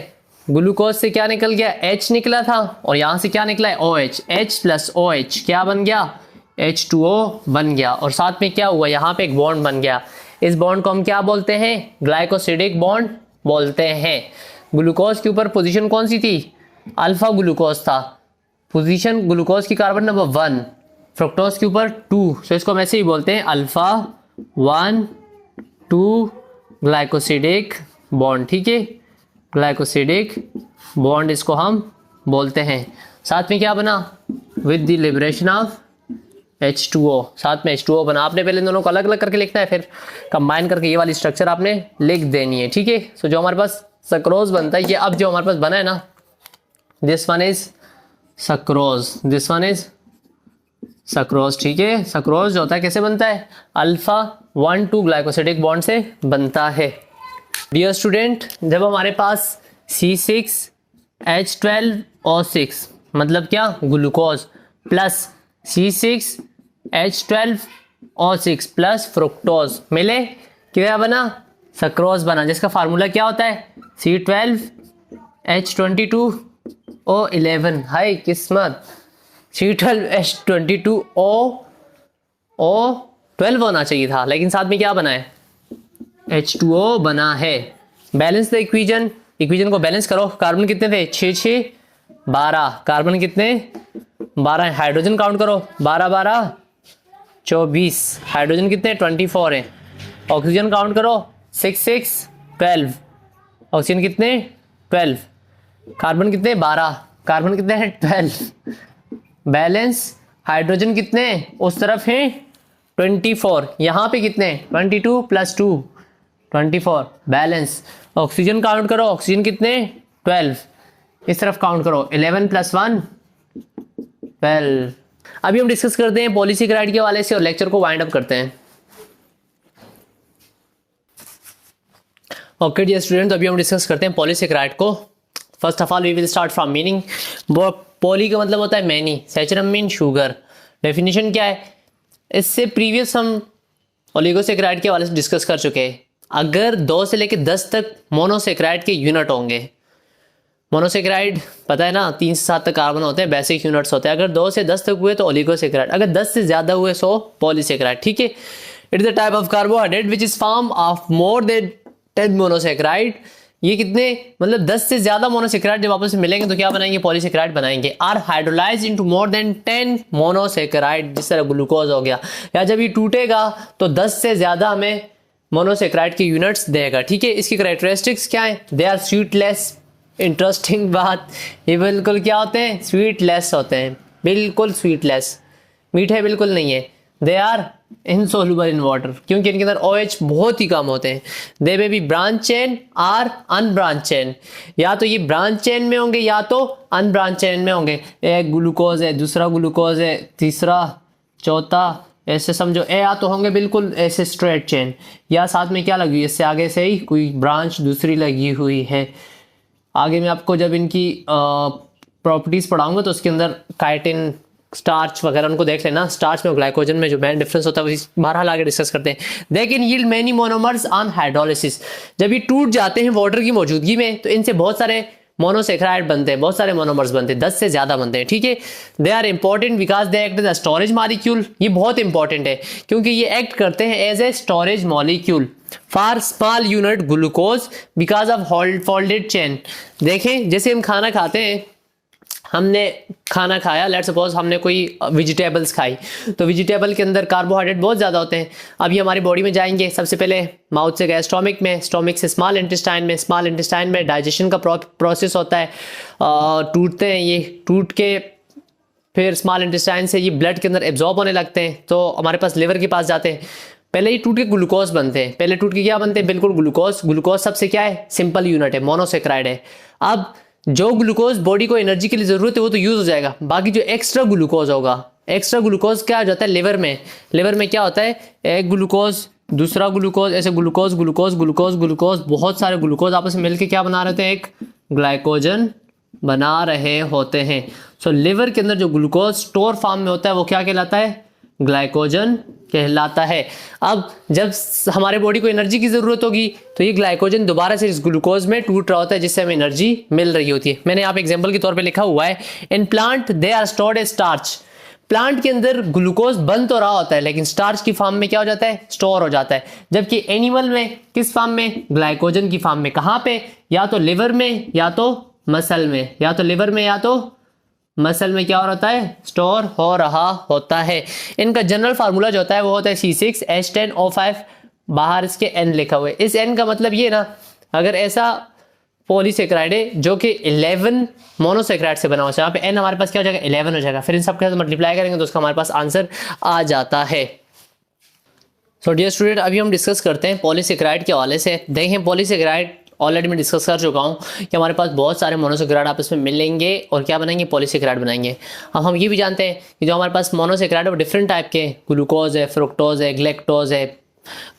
ग्लूकोज से क्या निकल गया, H निकला था, और यहाँ से क्या निकला है, OH। H प्लस OH क्या बन गया, H2O बन गया। और साथ में क्या हुआ, यहाँ पे एक बॉन्ड बन गया। इस बॉन्ड को हम क्या बोलते हैं, ग्लाइकोसिडिक बॉन्ड बोलते हैं। ग्लूकोज के ऊपर पोजीशन कौन सी थी, अल्फा ग्लूकोज था, पोजीशन ग्लूकोज की कार्बन नंबर 1, फ्रुक्टोज के ऊपर 2, सो इसको हम ऐसे ही बोलते हैं अल्फा 1 2 ग्लाइकोसिडिक बॉन्ड, ठीक है। ग्लाइकोसिडिक बॉन्ड इसको हम बोलते हैं। साथ में क्या बना, with the liberation of H2O, साथ में H2O बना। आपने पहले दोनों को अलग अलग करके लिखना है, फिर कंबाइन करके ये वाली स्ट्रक्चर आपने लिख देनी है, ठीक है। सो जो हमारे पास सक्रोज बनता है, ये अब जो हमारे पास बना है ना, this one is sucrose, this one is sucrose, ठीक है। सक्रोज जो होता है कैसे बनता है, अल्फा 1 2 ग्लाइकोसिडिक बॉन्ड से बनता है। डियर स्टूडेंट, जब हमारे पास C6H12O6 मतलब क्या, glucose, plus C6H12O6 plus fructose मिले, क्या बना, सक्रोज बना, जिसका फार्मूला क्या होता है, C12H22O11। हाय किस्मत, C12H22O12 होना चाहिए था, लेकिन साथ में क्या बना है, H2O बना है। बैलेंस द इक्वेशन को बैलेंस करो। कार्बन कितने थे, 6 6 12, कार्बन कितने 12, हाइड्रोजन काउंट करो, 12 12 24, हाइड्रोजन कितने 24 हैं। ऑक्सीजन काउंट करो, 6 6 12, ऑक्सीजन कितने 12, कार्बन कितने 12, कार्बन कितने हैं 12। बैलेंस, हाइड्रोजन कितने उस तरफ हैं 24, यहाँ पे कितने 22 + 2 24, बैलेंस। ऑक्सीजन काउंट करो, ऑक्सीजन कितने 12, इस तरफ काउंट करो, 11 + 1 12। अभी हम डिस्कस करते हैं पॉलीसेकेराइड के हवाले से और लेक्चर को वाइंड अप करते हैं। ओके डियर स्टूडेंट, तो अभी हम डिस्कस करते हैं पॉलीसेकेराइड को। First of all we will start from meaning. Poly का मतलब होता है many, saccharum mean sugar. Definition क्या है, इससे प्रीवियस हम ओलिगोसेकेराइड के हवाले से डिस्कस कर चुके हैं। अगर 2 से लेकर 10 तक मोनोसेकेराइड के यूनिट होंगे, मोनोसेकेराइड पता है ना 3 से 7 तक कार्बन होते हैं, बेसिक यूनिट्स होते हैं। अगर 2 से 10 तक हुए तो ओलिगोसेकेराइड, अगर 10 से ज़्यादा हुए सो पॉलीसेकेराइड, ठीक है। It is the type of carbohydrate which is form of more than 10 monosaccharide ये कितने मतलब 10 से ज्यादा मोनोसेक्राइड जब आपस में मिलेंगे तो क्या बनाएंगे, पॉलीसेक्राइड बनाएंगे। Are hydrolyse into more than 10 monosaccharide, जिस तरह ग्लूकोज हो गया, या जब ये टूटेगा तो 10 से ज्यादा हमें मोनोसेक्राइड की यूनिट्स देगा। ठीक है, इसकी कैरेक्टरिस्टिक्स क्या है, दे आर स्वीटलेस। इंटरेस्टिंग बात, ये बिल्कुल क्या होते हैं, स्वीटलेस होते हैं, बिल्कुल स्वीटलेस, मीठे बिल्कुल नहीं है। They are insoluble in water, क्योंकि इनके अंदर OH बहुत ही कम होते हैं। They may be branch chain or unbranch chain, या तो ये ब्रांच चेन में होंगे या तो अनब्रांच चेन में होंगे। एक ग्लूकोज है, दूसरा ग्लूकोज है, तीसरा, चौथा, ऐसे समझो। या तो होंगे बिल्कुल ऐसे स्ट्रेट चेन, या साथ में क्या लगी हुई है, इससे आगे से ही कोई ब्रांच दूसरी लगी हुई है। आगे मैं आपको जब इनकी प्रॉपर्टीज पढ़ाऊंगा तो उसके अंदर काइटिन, स्टार्च वगैरह उनको देख लेना। स्टार्च में और ग्लाइकोजन में जो मेन डिफरेंस होता है वो बहरहाल आगे डिस्कस करते हैं। They can yield many monomers on hydrolysis, जब ये टूट जाते हैं वाटर की मौजूदगी में तो इनसे बहुत सारे मोनोसेक्राइड बनते हैं, बहुत सारे मोनोमर्स बनते हैं, 10 से ज्यादा बनते हैं। ठीक है, they are important because they act as a storage molecule, ये बहुत इंपॉर्टेंट है क्योंकि ये एक्ट करते हैं as a storage molecule for small unit glucose because of folded chain. देखें, जैसे हम खाना खाते हैं, हमने खाना खाया, लेट्स सपोज हमने कोई वेजिटेबल्स खाई, तो वेजिटेबल के अंदर कार्बोहाइड्रेट बहुत ज़्यादा होते हैं। अब ये हमारी बॉडी में जाएंगे, सबसे पहले माउथ से गए स्टोमिक में, स्टोमिक से स्मॉल इंटेस्टाइन में, स्मॉल इंटेस्टाइन में डाइजेशन का प्रोसेस होता है, टूटते हैं, ये टूट के फिर स्मॉल इंटेस्टाइन से ये ब्लड के अंदर एब्जॉर्ब होने लगते हैं, तो हमारे पास लिवर के पास जाते हैं। पहले ये टूट के ग्लूकोज बनते हैं, पहले टूट के क्या बनते हैं, बिल्कुल ग्लूकोज। ग्लूकोज सबसे क्या है, सिंपल यूनिट है, मोनोसेक्राइड है। अब जो ग्लूकोज बॉडी को एनर्जी के लिए जरूरत है वो तो यूज हो जाएगा, बाकी जो एक्स्ट्रा ग्लूकोज होगा, एक्स्ट्रा ग्लूकोज क्या हो जाता है लिवर में। लिवर में क्या होता है, एक ग्लूकोज, दूसरा ग्लूकोज, ऐसे ग्लूकोज ग्लूकोज ग्लूकोज ग्लूकोज, बहुत सारे ग्लूकोज आपस में मिलकर क्या बना रहे होते हैं, एक ग्लाइकोजन बना रहे होते हैं। सो लिवर के अंदर जो ग्लूकोज स्टोर फॉर्म में होता है वो क्या कहलाता है, ग्लाइकोजन कहलाता है। अब जब हमारे बॉडी को एनर्जी की जरूरत होगी तो ये ग्लाइकोजन दोबारा से इस ग्लूकोज में टूट रहा होता है, जिससे हमें एनर्जी मिल रही होती है। मैंने यहाँ पे एग्जांपल के तौर पे लिखा हुआ है, in plant they are stored as starch. Plant के अंदर ग्लूकोज बन तो रहा होता है लेकिन स्टार्च की फॉर्म में क्या हो जाता है, स्टोर हो जाता है। जबकि एनिमल में किस फॉर्म में, ग्लाइकोजन की फॉर्म में। कहाँ पे, या तो लिवर में या तो मसल में, या तो लिवर में या तो मसल में क्या हो रहा है, स्टोर हो रहा होता है। इनका जनरल फार्मूला जो होता है वो होता है C6H10O5, बाहर इसके N लिखा हुआ है। इस N का मतलब ये ना, अगर ऐसा पॉलीसेक्राइड है जो कि 11 मोनोसेक्राइड से बना हुआ है, यहाँ पे N हमारे पास क्या हो जाएगा, 11 हो जाएगा। फिर इन सब के साथ मल्टीप्लाई करेंगे तो उसका हमारे पास आंसर आ जाता है। सो डियर स्टूडेंट, अभी हम डिस्कस करते हैं पॉलीसेक्राइड के हवाले से। देखें, पॉलीसेक्राइड ऑलरेडी मैं डिस्कस कर चुका हूँ कि हमारे पास बहुत सारे मोनोसेक्राइड आपस में मिलेंगे और क्या बनाएंगे, पॉलीसेक्राइड बनाएंगे। अब हम ये भी जानते हैं कि जो हमारे पास मोनोसेक्राइड है वो डिफरेंट टाइप के, ग्लूकोज है, फ्रुक्टोज है, ग्लैक्टोज है,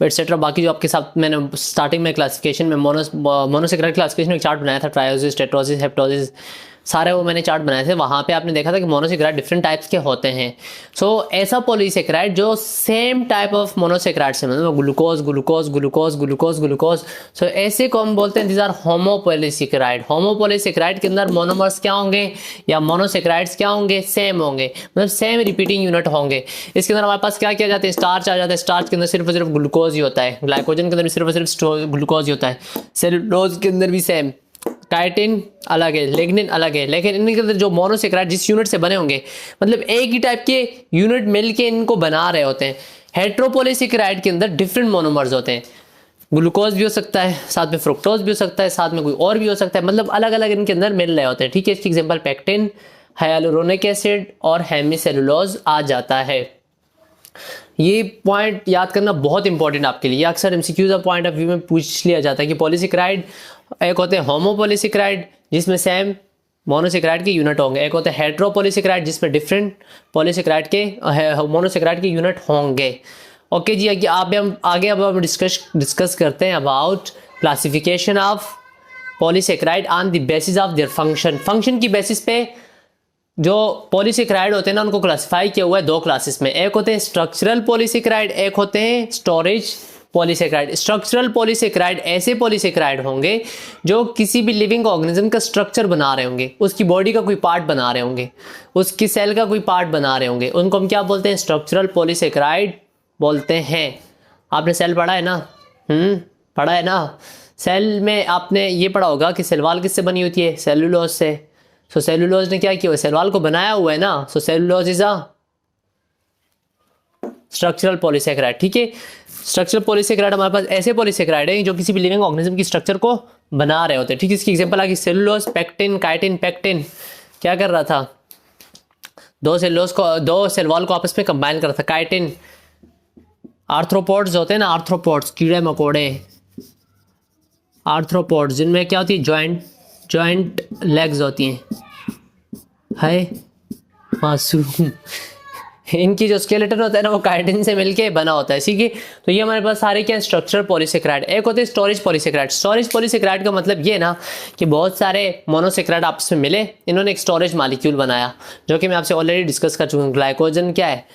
एटसेट्रा। बाकी जो आपके साथ मैंने स्टार्टिंग में क्लासिफिकेशन में मोनोसेक्राइड क्लासिफिकेशन में एक चार्ट बनाया था, ट्रायोसिस, टेट्रोसिस, हेप्टोसिस, सारे वो मैंने चार्ट बनाए थे। वहाँ पे आपने देखा था कि मोनोसेक्राइड डिफरेंट टाइप्स के होते हैं। सो ऐसा पॉलीसेक्राइड जो सेम टाइप ऑफ मोनोसेक्राइड से, मतलब glucose glucose glucose glucose glucose, so ऐसे को हम बोलते हैं दीज आर होमोपॉलीसेक्राइड। होमोपॉलीसेक्राइड के अंदर मोनोमर्स क्या होंगे या मोनोसेक्राइड्स क्या होंगे, सेम होंगे, मतलब सेम रिपीटिंग यूनिट होंगे। इसके अंदर हमारे पास क्या किया जाता है, स्टार्च आ जाता है। स्टार्च के अंदर सिर्फ और सिर्फ ग्लूकोज ही होता है, ग्लाइकोजन के अंदर भी सिर्फ और सिर्फ ग्लूकोज ही होता है, सेलुलोज के अंदर भी सेम, काइटिन अलग है, लिग्निन अलग है। लेकिन इनके अंदर जो मोनोसेक्राइड जिस यूनिट से बने होंगे, मतलब एक ही टाइप के यूनिट मिलके इनको बना रहे होते हैं। हेट्रोपॉलीसेक्राइड के अंदर डिफरेंट मोनोमर्स होते हैं, ग्लूकोज भी हो सकता है, साथ में फ्रुक्टोज भी हो सकता है, साथ में कोई और भी हो सकता है, मतलब अलग अलग इनके अंदर मिल रहे होते हैं। ठीक है, इसकी एग्जांपल पेक्टिन, हाइलुरोनिक एसिड और हेमीसेलुलोज आ जाता है। ये पॉइंट याद करना बहुत इंपॉर्टेंट आपके लिए, अक्सर एमसीक्यूज का पॉइंट ऑफ व्यू में पूछ लिया जाता है कि पॉलीसेक्राइड एक होते हैं होमोपॉलीसेक्राइड जिसमें सेम मोनोसेक्राइड के यूनिट होंगे, एक होते हैं हेट्रोपॉलीसेक्राइड जिसमें डिफरेंट पॉलीसेक्राइड के मोनोसेक्राइड के यूनिट होंगे। ओके जी, आगे अब हम डिस्कस करते हैं about classification of polysaccharide on the basis of their function. Function की बेसिस पे जो पॉलीसेक्राइड होते हैं ना उनको क्लासिफाई किया हुआ है दो क्लासेस में, एक होते हैं स्ट्रक्चरल पॉलीसेक्राइड, एक होते हैं स्टोरेज पॉलीसेक्राइड। स्ट्रक्चरल पॉलीसेक्राइड ऐसे पॉलीसेक्राइड होंगे जो किसी भी लिविंग ऑर्गेनिज्म का स्ट्रक्चर बना रहे होंगे, उसकी बॉडी का कोई पार्ट बना रहे होंगे, उसकी सेल का कोई पार्ट बना रहे होंगे, उनको हम क्या बोलते हैं, स्ट्रक्चरल पॉलीसेक्राइड बोलते हैं। आपने सेल पढ़ा है ना, पढ़ा है ना, सेल में आपने ये पढ़ा होगा कि सेल वॉल किससे बनी होती है, सेलुलोज से। सो सेलुलोज ने क्या किया, सेल वॉल को बनाया हुआ है ना। So cellulose is a structural polysaccharide. ठीक है, स्ट्रक्चरल पॉलीसेकेराइड हमारे पास ऐसे पॉलीसेकेराइड है जो किसी भी लिविंग ऑर्गेनिज्म की स्ट्रक्चर को बना रहे होते हैं। ठीक है, इसकी एग्जांपल आ गई सेलुलोज, पेक्टिन, काइटिन। पेक्टिन क्या कर रहा था, दो सेल वॉल को आपस में कंबाइन कर रहा था। काइटिन आर्थ्रोपोड्स होते हैं ना, आर्थ्रोपोड्स कीड़े मकोड़े, आर्थ्रोपोड्स जिनमें क्या होती है, जॉइंट लेग्स होती हैं। है मासूम इनकी जो स्केलेटन होता है ना वो काइटिन से मिलके बना होता है। ठीक है, तो ये हमारे पास सारे क्या स्ट्रक्चरल पॉलीसेकेराइड। एक होते हैं स्टोरेज पॉलीसेकेराइड। स्टोरेज पॉलीसेकेराइड का मतलब ये ना कि बहुत सारे मोनोसेकेराइड आपस में मिले, इन्होंने एक स्टोरेज मॉलिक्यूल बनाया, जो कि मैं आपसे ऑलरेडी डिस्कस कर चुका हूँ। ग्लाइकोजन क्या है,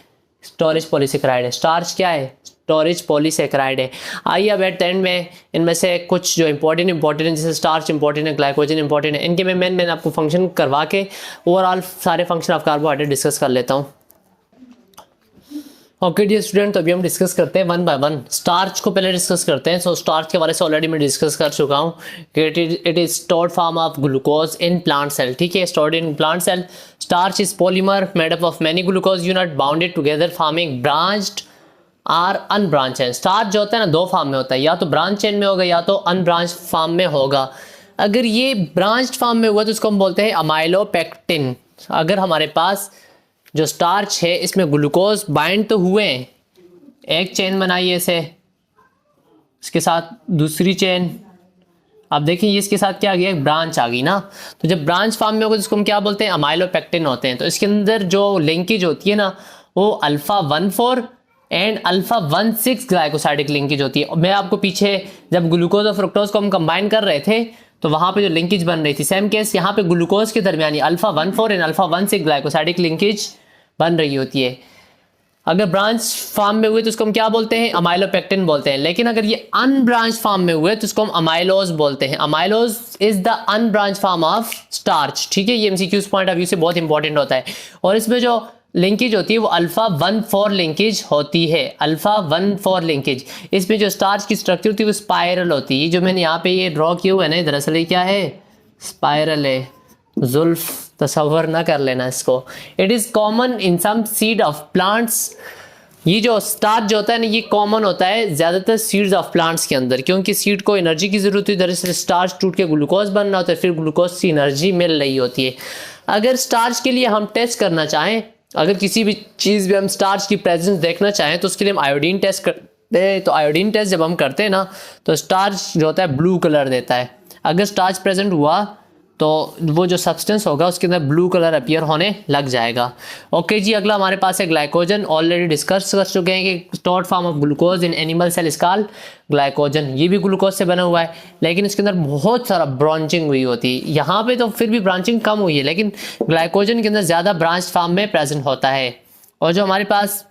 स्टोरेज पॉलीसेकेराइड है। स्टार्च क्या है, स्टोरेज पॉलीसेकेराइड है। आइए अब एट द एंड में इनमें से कुछ जो इंपॉर्टेंट है, जैसे स्टार्च इंपॉर्टेंट है, ग्लाइकोजन इंपॉर्टेंट है, इनके मैं मेन आपको फंक्शन करवा के ओवरऑल सारे फंक्शन ऑफ कार्बोहाइड्रेट डिस्कस कर लेता हूँ। ओके डियर स्टूडेंट, तो अभी हम डिस्कस करते हैं वन बाय वन। स्टार्च को पहले डिस्कस करते हैं। सो स्टार्च के बारे से ऑलरेडी मैं डिस्कस कर चुका हूँ कि it is stored form of glucose in plant cell. ठीक है, stored in plant cell. Starch is polymer made up of many glucose unit bounded together forming branched or unbranch chain. Starch जो होता है ना दो फॉर्म में होता है, या तो ब्रांच चेन में होगा या तो अनब्रांच फॉर्म में होगा। अगर ये ब्रांच फॉर्म में हुआ तो उसको हम बोलते हैं अमाइलोपेक्टिन। अगर हमारे पास जो स्टार्च है इसमें ग्लूकोज बाइंड तो हुए हैं, एक चेन बनाई ऐसे, इसके साथ दूसरी चेन, अब देखिए ये इसके साथ क्या आ गया, ब्रांच आ गई ना। तो जब ब्रांच फॉर्म में होगा तो इसको हम क्या बोलते हैं, अमाइलोपेक्टिन होते हैं। तो इसके अंदर जो लिंकेज होती है ना वो alpha 1,4 and alpha 1,6 glycosidic linkage होती है। मैं आपको पीछे जब ग्लूकोज और फ्रुक्टोज को हम कंबाइन कर रहे थे तो वहां पे जो लिंकेज बन रही थी, सेम केस यहाँ पे ग्लूकोज के दरमियान alpha 1,4 and alpha 1,6 glycosidic linkage बन रही होती है। अगर ब्रांच फॉर्म में हुए तो उसको हम क्या बोलते हैं, अमाइलोपेक्टिन बोलते हैं। लेकिन अगर ये अनब्रांच फॉर्म में हुए तो उसको हम अमाइलोज बोलते हैं। Amylose is the unbranch form of starch. ठीक है, ये एमसीक्यूज पॉइंट ऑफ व्यू से बहुत इंपॉर्टेंट होता है। और इसमें जो लिंकेज होती है वो अल्फा 1,4 लिंकेज होती है, अल्फा 1,4 लिंकेज। इसमें जो स्टार्च की स्ट्रक्चर होती है वो स्पाइरल होती है। जो मैंने यहाँ पे ये ड्रॉ किया हुआ है ना, दरअसल ये क्या है, स्पाइरल है। जुल्फ तस्वर ना कर लेना इसको। It is common in some seed of plants. ये जो स्टार्च जो होता है ना ये कॉमन होता है ज्यादातर सीड्स ऑफ प्लांट्स के अंदर, क्योंकि सीड को एनर्जी की जरूरत है। दरअसल स्टार्च टूट के ग्लूकोज बनना होता है, फिर ग्लूकोज से एनर्जी मिल रही होती है। अगर स्टार्च के लिए हम टेस्ट करना चाहें, अगर किसी भी चीज़ में हम स्टार्च की प्रेजेंस देखना चाहें तो उसके लिए हम आयोडीन टेस्ट करते हैं। तो आयोडीन टेस्ट जब हम करते हैं ना तो स्टार्च जो होता है ब्लू कलर देता है। अगर स्टार्च प्रेजेंट हुआ तो वो जो सब्सटेंस होगा उसके अंदर ब्लू कलर अपीयर होने लग जाएगा। ओके जी, अगला हमारे पास है ग्लाइकोजन। ऑलरेडी डिस्कस कर चुके हैं कि stored form of glucose in animal cell is called glycogen. ये भी ग्लूकोज से बना हुआ है, लेकिन इसके अंदर बहुत सारा ब्रांचिंग हुई होती है। यहाँ पे तो फिर भी ब्रांचिंग कम हुई है, लेकिन ग्लाइकोजन के अंदर ज़्यादा ब्रांच फॉर्म में प्रेजेंट होता है। और जो हमारे पास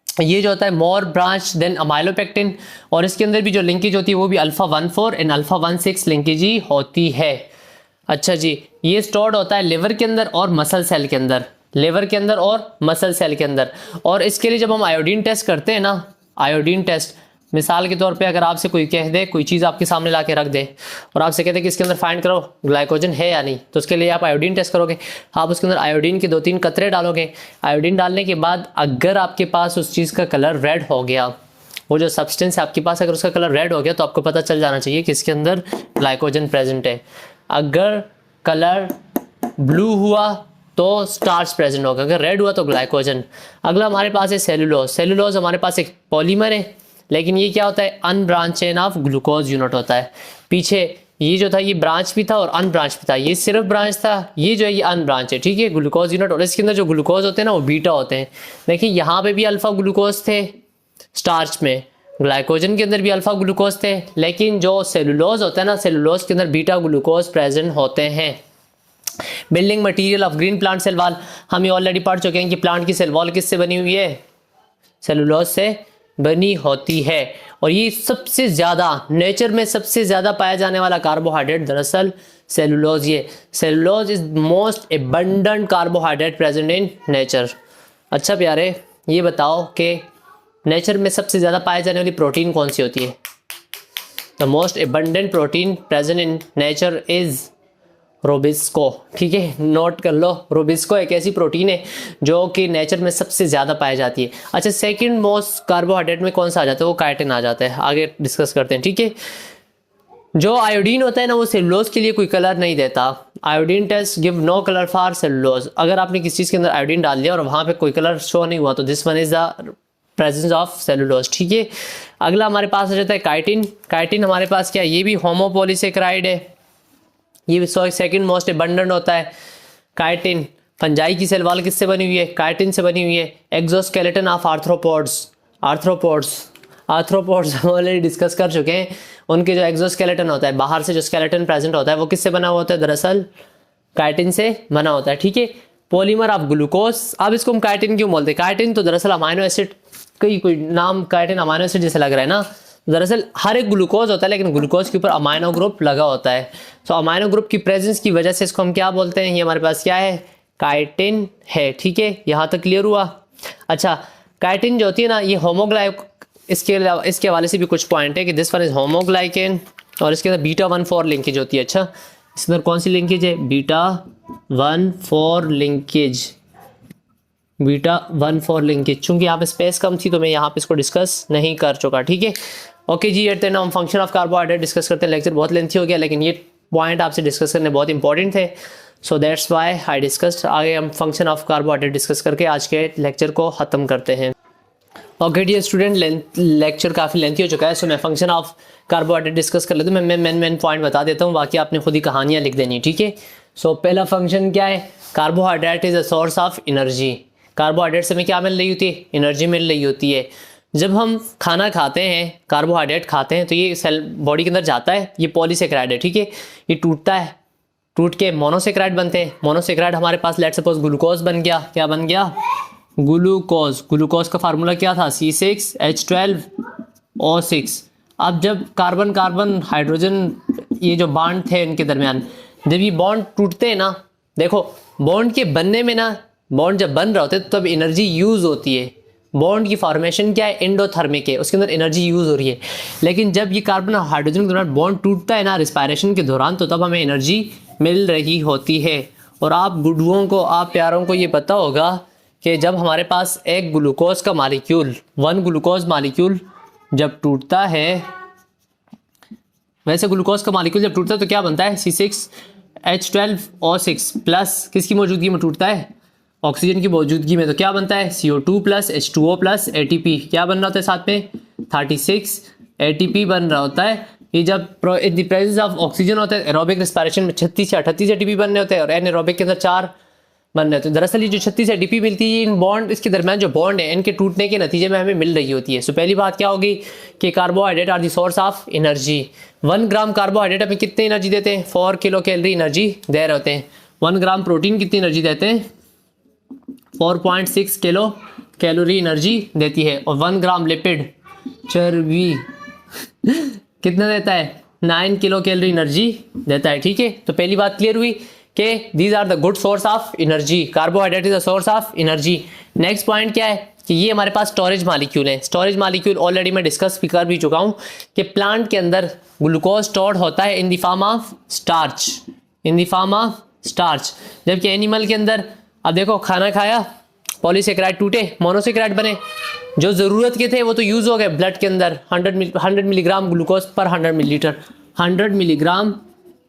ये जो होता है मोर ब्रांच देन अमाइलोपेक्टिन, और इसके अंदर भी जो लिंकेज होती है वो भी अल्फा 1,4 एंड अल्फा 1,6 लिंकेज ही होती है। अच्छा जी, ये स्टोर्ड होता है लिवर के अंदर और मसल सेल के अंदर, लिवर के अंदर और मसल सेल के अंदर। और इसके लिए जब हम आयोडीन टेस्ट करते हैं ना, आयोडीन टेस्ट मिसाल के तौर पे अगर आपसे कोई कह दे, कोई चीज़ आपके सामने ला के रख दे और आपसे कहते हैं कि इसके अंदर फाइंड करो ग्लाइकोजन है या नहीं, तो उसके लिए आप आयोडीन टेस्ट करोगे। आप उसके अंदर आयोडीन के 2-3 कतरे डालोगे। आयोडीन डालने के बाद अगर आपके पास उस चीज़ का कलर रेड हो गया, वो जो सब्सटेंस है आपके पास अगर उसका कलर रेड हो गया, तो आपको पता चल जाना चाहिए कि इसके अंदर ग्लाइकोजन प्रेजेंट है। अगर कलर ब्लू हुआ तो स्टार्च प्रेजेंट होगा, अगर रेड हुआ तो ग्लाइकोजन। अगला हमारे पास है सेलुलोज। सेलुलोज हमारे पास एक पॉलीमर है, लेकिन ये क्या होता है, unbranch chain of glucose unit होता है। पीछे ये जो था ये ब्रांच भी था और अनब्रांच भी था, ये सिर्फ ब्रांच था, ये जो है ये अनब्रांच है। ठीक है, ग्लूकोज यूनिट। और इसके अंदर जो ग्लूकोज होते हैं ना वो बीटा होते हैं। देखिए यहाँ पे भी अल्फा ग्लूकोज थे स्टार्च में, ग्लाइकोजन के अंदर भी अल्फा ग्लूकोज थे, लेकिन जो सेलुलोज होता है ना, सेलुलोज के अंदर बीटा ग्लूकोज प्रेजेंट होते हैं। Building material of green plant cell wall, हम ये ऑलरेडी पढ़ चुके हैं कि प्लांट की सेल वॉल किससे बनी हुई है, सेलुलोज से बनी होती है। और ये सबसे ज़्यादा नेचर में सबसे ज़्यादा पाया जाने वाला कार्बोहाइड्रेट दरअसल सेलुलोज। ये cellulose is most abundant carbohydrate present in nature. अच्छा प्यारे, ये बताओ कि नेचर में सबसे ज़्यादा पाए जाने वाली प्रोटीन कौन सी होती है? The most abundant protein present in nature is rubisco. ठीक है, नोट कर लो, रोबिस्को एक ऐसी प्रोटीन है जो कि नेचर में सबसे ज़्यादा पाई जाती है। अच्छा, सेकंड मोस्ट कार्बोहाइड्रेट में कौन सा आ जाता है? वो काइटिन आ जाता है। आगे डिस्कस करते हैं। ठीक है, जो आयोडीन होता है ना, वो सेलुलोज के लिए कोई कलर नहीं देता। Iodine test give no colour for cellulose. अगर आपने किसी चीज़ के अंदर आयोडीन डाल दिया और वहाँ पे कोई कलर शो नहीं हुआ तो this one is the presence of cellulose. ठीक है, अगला हमारे पास आ जाता है काइटिन। काइटिन हमारे पास क्या है? ये भी होमोपोलीसेकेराइड है। ये सेकंड मोस्ट एबंडेंट होता है काइटिन। फंजाई की सेल वॉल किससे बनी हुई है? काइटिन से बनी हुई है। एक्सोस्केलेटन ऑफ आर्थ्रोपोड्स हम ऑलरेडी डिस्कस कर चुके हैं। उनके जो एक्सोस्केलेटन होता है, बाहर से जो स्केलेटन प्रेजेंट होता है, वो किससे बना हुआ होता है? दरअसल काइटिन से बना होता है। ठीक है, पॉलीमर ऑफ ग्लूकोज। अब इसको हम काइटिन क्यों बोलते हैं? काइटिन तो दरअसल अमाइनो एसिड, कोई नाम काइटिन अमाइनो एसिड जैसे लग रहा है ना। दरअसल हर एक ग्लूकोज होता है, लेकिन ग्लूकोज के ऊपर अमाइनो ग्रुप लगा होता है। तो अमाइनो ग्रुप की प्रेजेंस की वजह से इसको हम क्या बोलते हैं? ये हमारे पास क्या है? काइटिन है। ठीक है, यहाँ तक क्लियर हुआ? अच्छा, काइटिन जो होती है ना, ये होमोग्लाइक, इसके हवाले से भी कुछ पॉइंट है कि दिस वन इज होमोग्लाइकेन, और इसके अंदर β1,4 लिंकेज होती है। अच्छा, इसके अंदर कौन सी लिंकेज है? β1,4 लिंकेज। β1,4 लिंकेज। चूंकि यहाँ पे स्पेस कम थी तो मैं यहाँ पे इसको डिस्कस नहीं कर चुका। ठीक है, ओके जी, एट हम फंक्शन ऑफ कार्बोहाइड्रेट डिस्कस करते हैं। लेक्चर बहुत लेंथी हो गया, लेकिन ये पॉइंट आपसे डिस्कस करने बहुत इंपॉर्टेंट थे, so that's why I discussed. आगे हम फंक्शन ऑफ कार्बोहाइड्रेट डिस्कस करके आज के लेक्चर को ख़त्म करते हैं। ओके डियर स्टूडेंट, लेक्चर काफ़ी लेंथी हो चुका है, सो मैं फंक्शन ऑफ कार्बोहाइड्रेट डिस्कस कर लेता हूँ। मैं मेन पॉइंट बता देता हूँ, बाकी आपने खुद ही कहानियाँ लिख देनी। ठीक है, सो पहला फंक्शन क्या है? Carbohydrate is a source of energy. Carbohydrate से हमें क्या मिल रही होती है? एनर्जी मिल रही होती है। जब हम खाना खाते हैं, कार्बोहाइड्रेट खाते हैं, तो ये सेल बॉडी के अंदर जाता है। ये पॉलीसेकेराइड है। ठीक है, ये टूटता है, टूट के मोनोसेकेराइड बनते हैं। मोनोसेकेराइड हमारे पास लेट्स सपोज ग्लूकोज बन गया। क्या बन गया? ग्लूकोज। ग्लूकोज का फार्मूला क्या था? C6H12O6। अब जब कार्बन कार्बन हाइड्रोजन, ये जो बॉन्ड थे इनके दरमियान, जब ये बॉन्ड टूटते हैं ना, देखो बॉन्ड के बनने में ना, बॉन्ड जब बन रहे होते हैं तब एनर्जी यूज़ होती है। बॉन्ड की फॉर्मेशन क्या है? एंडोथर्मिक है, उसके अंदर एनर्जी यूज़ हो रही है। लेकिन जब ये कार्बन और हाइड्रोजन के दौरान बॉन्ड टूटता है ना, रिस्पायरेशन के दौरान, तो तब हमें एनर्जी मिल रही होती है। और आप गुड्डुओं को, आप प्यारों को ये पता होगा कि जब हमारे पास एक ग्लूकोज का मालिक्यूल, 1 ग्लूकोज मालिक्यूल जब टूटता है, वैसे ग्लूकोज का मालिक्यूल जब टूटता है तो क्या बनता है? C6H12O6 प्लस किसकी मौजूदगी में टूटता है? ऑक्सीजन की मौजूदगी में। तो क्या बनता है? CO2 plus H2O plus ATP। क्या बन रहा होता है साथ में? 36 ATP बन रहा होता है। ये जब in the presence of oxygen होता है, एरोबिक रेस्पिरेशन में 36 से 38 ATP बनने होते हैं, और एनारोबिक के अंदर 4 बन रहे होते हैं। दरअसल ये जो 36 ATP मिलती है, इन बॉन्ड, इसके दरमियान जो बॉन्ड है, इनके टूटने के नतीजे में हमें मिल रही होती है। सो पहली बात क्या होगी कि carbohydrate are the source of energy. 1 gram carbohydrate हमें कितनी एनर्जी देते हैं? 4 किलो कैलोरी एनर्जी दे रहे होते हैं। 1 ग्राम प्रोटीन कितनी एनर्जी देते हैं? 4.6 किलो कैलोरी एनर्जी देती है। और 1 ग्राम लिपिड, चर्बी कितना देता है? 9 किलो कैलोरी एनर्जी देता है। ठीक है, तो पहली बात क्लियर हुई कि these are the good source of energy. Carbohydrate is a source of energy. Next point क्या है कि ये हमारे पास स्टोरेज मालिक्यूल है। स्टोरेज मालिक्यूल ऑलरेडी मैं डिस्कस भी कर भी चुका हूँ कि प्लांट के अंदर ग्लूकोज स्टोर्ड होता है in the form of starch, in the form of starch. जबकि एनिमल के अंदर, अब देखो खाना खाया, पॉलीसेकेराइड टूटे, मोनोसेकेराइड बने, जो ज़रूरत के थे वो तो यूज़ हो गए। ब्लड के अंदर 100 मिलीग्राम ग्लूकोज पर 100 मिलीलीटर, 100 मिलीग्राम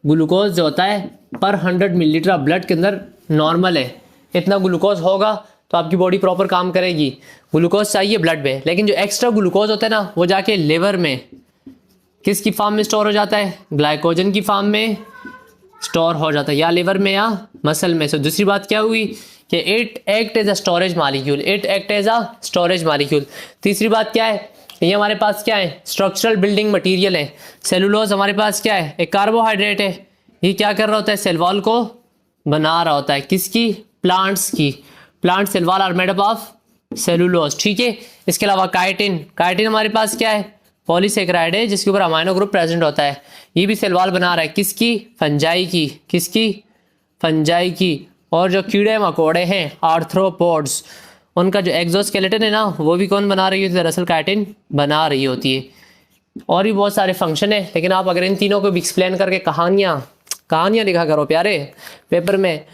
ग्लूकोज जो होता है पर 100 मिलीलीटर ब्लड के अंदर नॉर्मल है। इतना ग्लूकोज होगा तो आपकी बॉडी प्रॉपर काम करेगी। ग्लूकोज चाहिए ब्लड में, लेकिन जो एक्स्ट्रा ग्लूकोज होता है ना, वो जाके लिवर में किसकी फॉर्म में स्टोर हो जाता है? ग्लाइकोजन की फॉर्म में स्टोर हो जाता है, या लिवर में या मसल में। सो दूसरी बात क्या हुई कि it act as a storage molecule, it act as a storage molecule. तीसरी बात क्या है? ये हमारे पास क्या है? स्ट्रक्चरल बिल्डिंग मटेरियल है। सेलुलोज हमारे पास क्या है? एक कार्बोहाइड्रेट है। ये क्या कर रहा होता है? सेल वॉल को बना रहा होता है। किसकी? प्लांट्स की। Plant cell wall are made up of cellulose. ठीक है, इसके अलावा काइटिन, काइटिन हमारे पास क्या है? पॉलीसेकेराइड है जिसके ऊपर अमाइनो ग्रुप प्रेजेंट होता है। ये भी सेल वॉल बना रहा है। किसकी? फंजाई की। किसकी? फंजाई की। और जो कीड़े मकोड़े हैं, आर्थ्रोपोड्स, उनका जो एक्सोस्केलेटन है ना, वो भी कौन बना रही होती है? दरअसल काइटिन बना रही होती है। और भी बहुत सारे फंक्शन है, लेकिन आप अगर इन तीनों को भी एक्सप्लेन करके कहानियाँ लिखा करो प्यारे पेपर में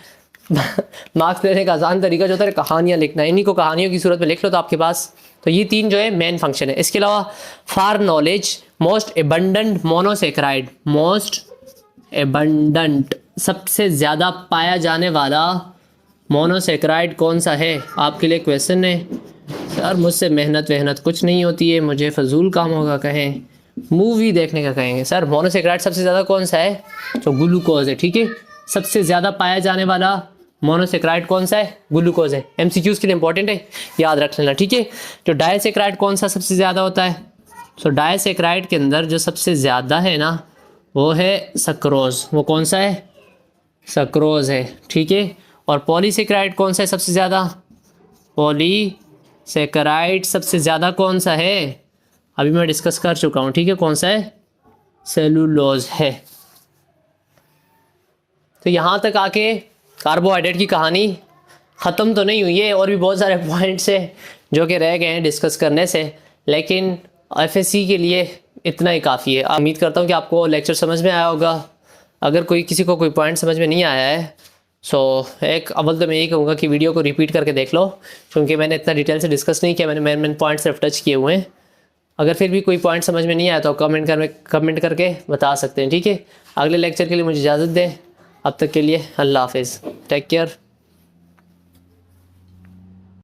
मार्क्स लेने का आसान तरीका जो होता है कहानियाँ लिखना, इन्हीं को कहानियों की सूरत में लिख लो तो आपके पास, तो ये तीन जो है मेन फंक्शन है। इसके अलावा for knowledge, most abundant monosaccharide, most abundant सबसे ज़्यादा पाया जाने वाला मोनोसेक्राइड कौन सा है, आपके लिए क्वेश्चन है। सर मुझसे मेहनत कुछ नहीं होती है, मुझे फजूल काम होगा कहें, मूवी देखने का कहेंगे। सर मोनोसेक्राइड सबसे ज़्यादा कौन सा है, तो ग्लूकोज है, ठीक है। सबसे ज़्यादा पाया जाने वाला मोनोसेक्राइड कौन सा है, ग्लूकोज है। एमसीक्यूज़ के लिए इंपॉर्टेंट है, याद रख लेना, ठीक है। जो डायसेक्राइड कौन सा सबसे ज़्यादा होता है, तो डायसेक्राइड के अंदर जो सबसे ज़्यादा है ना वो है सक्रोज, वो कौन सा है, सक्रोज है, ठीक है। और पॉलीसेक्राइड कौन सा है सबसे ज़्यादा, पॉलीसेक्राइड सबसे ज़्यादा कौन सा है, अभी मैं डिस्कस कर चुका हूँ, ठीक है, कौन सा है, सेलुलोज है। तो यहाँ तक आके कार्बोहाइड्रेट की कहानी ख़त्म तो नहीं हुई है, और भी बहुत सारे पॉइंट्स हैं जो कि रह गए हैं डिस्कस करने से, लेकिन एफएससी के लिए इतना ही काफ़ी है। उम्मीद करता हूँ कि आपको लेक्चर समझ में आया होगा। अगर किसी को कोई पॉइंट समझ में नहीं आया है सो एक अव्वल तो मैं यही कहूँगा कि वीडियो को रिपीट करके देख लो, क्योंकि मैंने इतना डिटेल से डिस्कस नहीं किया, मैंने मेन पॉइंट सिर्फ टच किए हुए हैं। अगर फिर भी कोई पॉइंट समझ में नहीं आया तो कमेंट करके बता सकते हैं, ठीक है। अगले लेक्चर के लिए मुझे इजाज़त दें, अब तक के लिए अल्लाह हाफिज़, टेक केयर।